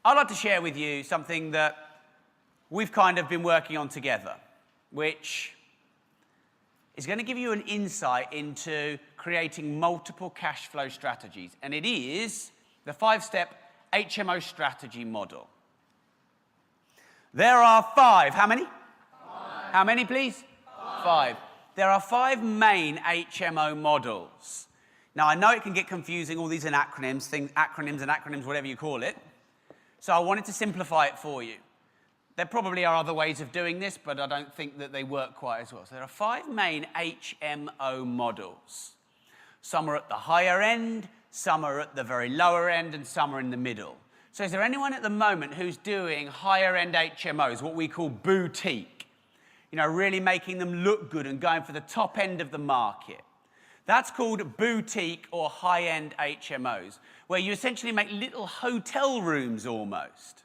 I'd like to share with you something that we've kind of been working on together, which is going to give you an insight into creating multiple cash flow strategies. And it is the 5-step HMO strategy model. There are 5. How many? 5. How many, please? 5. There are 5 main HMO models. Now, I know it can get confusing, all these acronyms, acronyms, whatever you call it. So I wanted to simplify it for you. There probably are other ways of doing this, but I don't think that they work quite as well. So there are 5 main HMO models. Some are at the higher end, some are at the very lower end, and some are in the middle. So is there anyone at the moment who's doing higher end HMOs, what we call boutique? You know, really making them look good and going for the top end of the market. That's called boutique or high-end HMOs, where you essentially make little hotel rooms almost.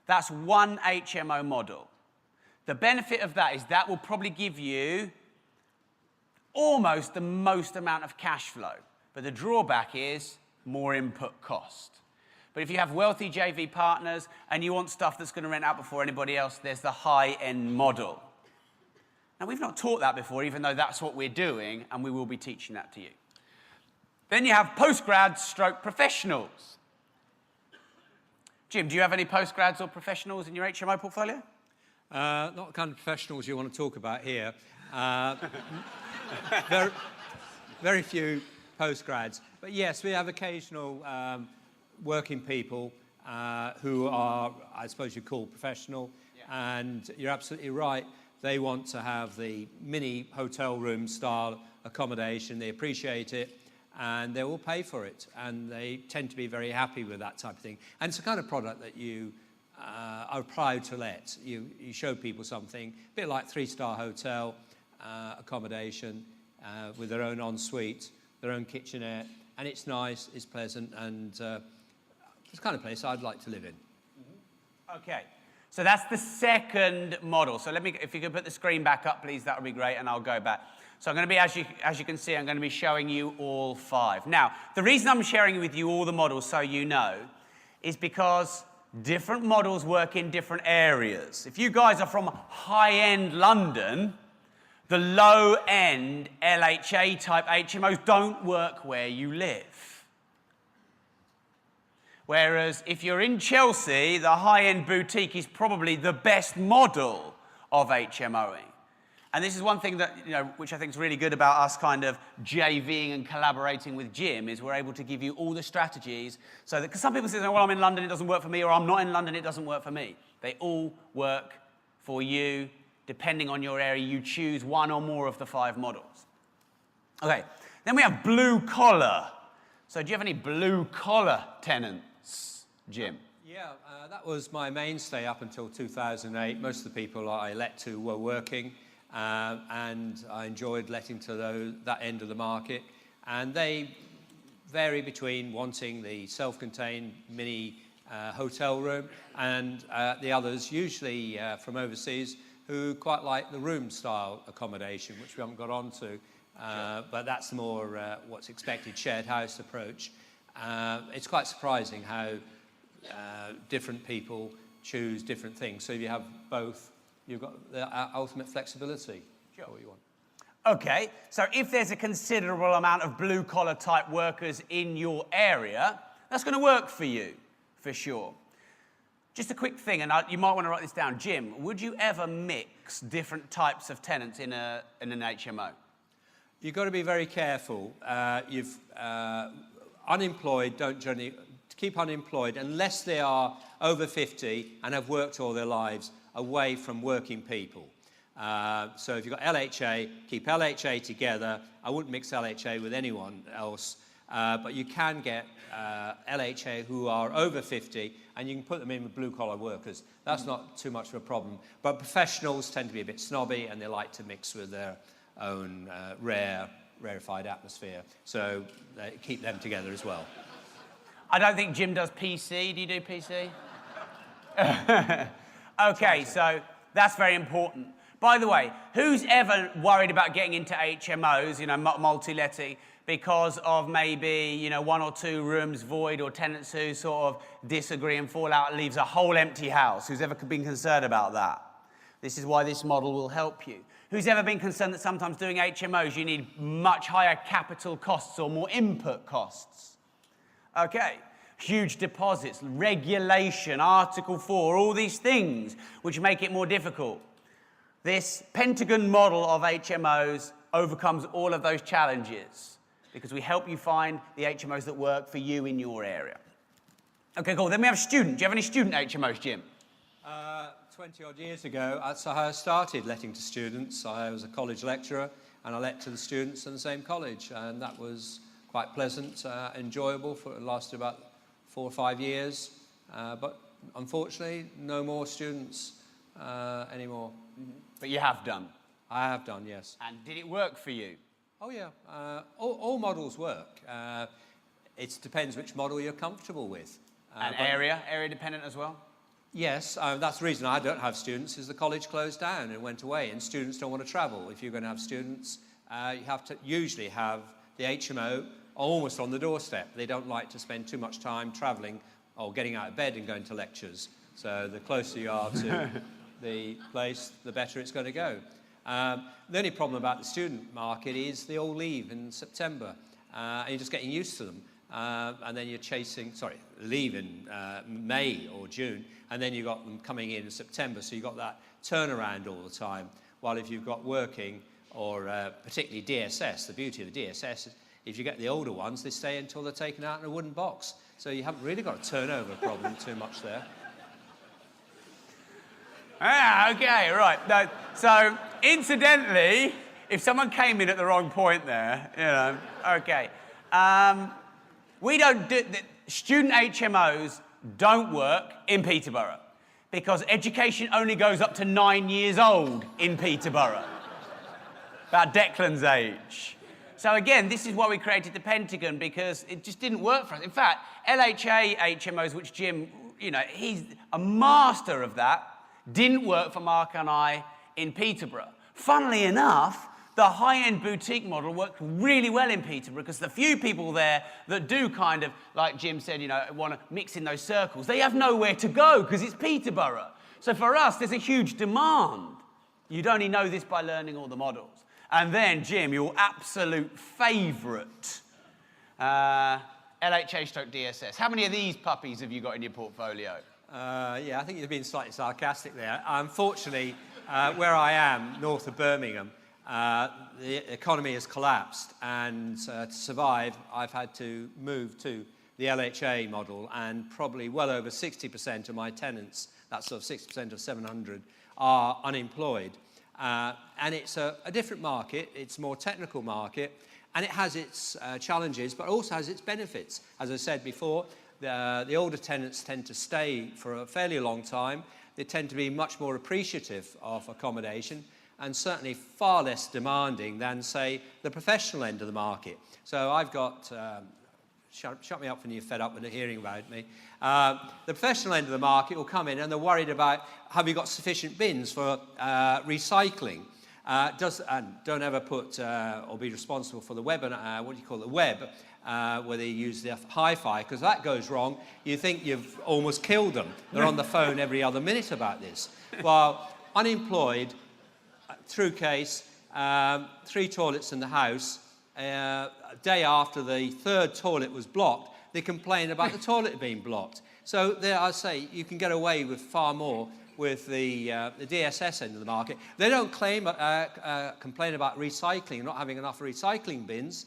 That's one HMO model. The benefit of that is that will probably give you almost the most amount of cash flow. But the drawback is more input cost. But if you have wealthy JV partners and you want stuff that's going to rent out before anybody else, there's the high-end model. Now, we've not taught that before, even though that's what we're doing, and we will be teaching that to you. Then you have postgrads stroke professionals. Jim, do you have any postgrads or professionals in your HMO portfolio? Not the kind of professionals you want to talk about here. Very few postgrads. But yes, we have occasional working people who are, I suppose you'd call professional. Yeah. And you're absolutely right. They want to have the mini hotel room style accommodation. They appreciate it and they will pay for it. And they tend to be very happy with that type of thing. And it's the kind of product that you are proud to let. You show people something, a bit like 3-star hotel accommodation with their own ensuite, their own kitchenette. And it's nice, it's pleasant, and it's the kind of place I'd like to live in. Mm-hmm. Okay. So that's the second model. So if you could put the screen back up, please, that would be great, and I'll go back. So I'm going to be, as you can see, I'm going to be showing you all 5. Now, the reason I'm sharing with you all the models, so you know, is because different models work in different areas. If you guys are from high-end London, the low-end LHA-type HMOs don't work where you live. Whereas if you're in Chelsea, the high-end boutique is probably the best model of HMOing. And this is one thing that, which I think is really good about us kind of JVing and collaborating with Jim, is we're able to give you all the strategies so that, because some people say, well, I'm in London, it doesn't work for me, or I'm not in London, it doesn't work for me. They all work for you. Depending on your area, you choose one or more of the 5 models. Okay, then we have blue collar. So do you have any blue collar tenants, Jim? Yeah, that was my mainstay up until 2008. Most of the people I let to were working, and I enjoyed letting to that end of the market. And they vary between wanting the self-contained mini hotel room and the others, usually from overseas, who quite like the room-style accommodation, which we haven't got on to. But that's the more what's expected, shared house approach. It's quite surprising how different people choose different things. So if you have both, you've got the ultimate flexibility. Sure. What you want. Okay, so if there's a considerable amount of blue-collar type workers in your area, that's going to work for you, for sure. Just a quick thing, and you might want to write this down. Jim, would you ever mix different types of tenants in an HMO? You've got to be very careful. Unemployed don't generally keep unemployed unless they are over 50 and have worked all their lives away from working people. So if you've got LHA, keep LHA together. I wouldn't mix LHA with anyone else, but you can get LHA who are over 50, and you can put them in with blue-collar workers. That's not too much of a problem. But professionals tend to be a bit snobby, and they like to mix with their own rarefied atmosphere. So keep them together as well. I don't think Jim does PC. Do you do PC? Okay, so that's very important. By the way, who's ever worried about getting into HMOs, multi-letting, because of maybe, you know, 1 or 2 rooms void or tenants who sort of disagree and fall out and leaves a whole empty house. Who's ever been concerned about that? This is why this model will help you. Who's ever been concerned that sometimes doing HMOs you need much higher capital costs or more input costs? Okay. Huge deposits, regulation, Article 4, all these things which make it more difficult. This Pentagon model of HMOs overcomes all of those challenges because we help you find the HMOs that work for you in your area. Okay, cool. Then we have student. Do you have any student HMOs, Jim? 20-odd years ago, that's how I started letting to students. I was a college lecturer, and I let to the students in the same college, and that was quite pleasant, enjoyable. It lasted about 4 or 5 years, but unfortunately, no more students anymore. Mm-hmm. But you have done? I have done, yes. And did it work for you? Oh, yeah. All models work. It depends which model you're comfortable with. And area dependent as well? Yes, that's the reason I don't have students, is the college closed down and went away, and students don't want to travel. If you're going to have students, you have to usually have the HMO almost on the doorstep. They don't like to spend too much time travelling or getting out of bed and going to lectures. So the closer you are to the place, the better it's going to go. The only problem about the student market is they all leave in September, and you're just getting used to them. And then you're leave in May or June, and then you've got them coming in September, so you've got that turnaround all the time. While if you've got working, or particularly DSS, the beauty of the DSS is if you get the older ones, they stay until they're taken out in a wooden box. So you haven't really got a turnover problem too much there. Okay, right. No, so, incidentally, if someone came in at the wrong point there, you know, okay. We don't do, student HMOs don't work in Peterborough because education only goes up to 9 years old in Peterborough, about Declan's age. So again, this is why we created the Pentagon, because it just didn't work for us. In fact, LHA HMOs, which Jim, you know, he's a master of that, didn't work for Mark and I in Peterborough. Funnily enough, the high-end boutique model worked really well in Peterborough because the few people there that do kind of, like Jim said, you know, want to mix in those circles, they have nowhere to go because it's Peterborough. So for us, there's a huge demand. You'd only know this by learning all the models. And then, Jim, your absolute favourite, LHA/DSS. How many of these puppies have you got in your portfolio? Yeah, I think you've been slightly sarcastic there. Unfortunately, where I am, north of Birmingham, the economy has collapsed, and to survive, I've had to move to the LHA model, and probably well over 60% of my tenants, that's sort of 60% of 700, are unemployed. And it's a different market, it's a more technical market, and it has its challenges, but also has its benefits. As I said before, the older tenants tend to stay for a fairly long time. They tend to be much more appreciative of accommodation, and certainly far less demanding than, say, the professional end of the market. So I've got, shut me up when you're fed up with hearing about me. The professional end of the market will come in and they're worried about, have you got sufficient bins for recycling? And don't ever put or be responsible for the web, where they use the hi-fi, because that goes wrong. You think you've almost killed them. They're on the phone every other minute about this. While unemployed, through case, 3 toilets in the house, a day after the 3rd toilet was blocked, they complain about the toilet being blocked. So there, I say, you can get away with far more with the DSS end of the market. They don't complain about recycling, not having enough recycling bins.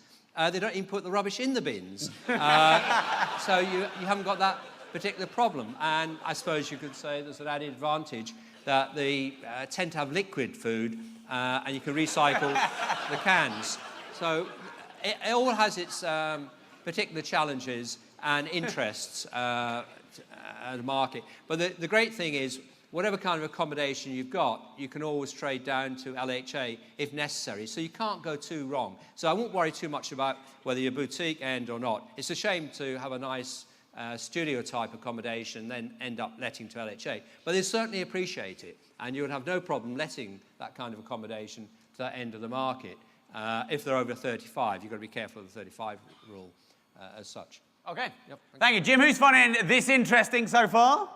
They don't even put the rubbish in the bins. So you haven't got that particular problem. And I suppose you could say there's an added advantage that they tend to have liquid food, and you can recycle the cans. So it all has its particular challenges and interests at the market. But the great thing is, whatever kind of accommodation you've got, you can always trade down to LHA if necessary. So you can't go too wrong. So I won't worry too much about whether you're boutique end or not. It's a shame to have a nice studio type accommodation, then end up letting to LHA. But they certainly appreciate it, and you would have no problem letting that kind of accommodation to that end of the market. If they're over 35, you've got to be careful of the 35 rule as such. Okay. Yep. Thank you. Jim, who's finding this interesting so far?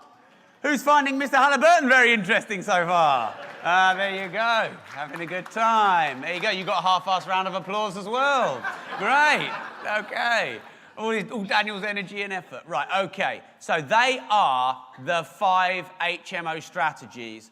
Who's finding Mr. Haliburton very interesting so far? There you go. Having a good time. There you go. You got a half-assed round of applause as well. Great. Okay. All Daniel's energy and effort. Right, okay. So they are the 5 HMO strategies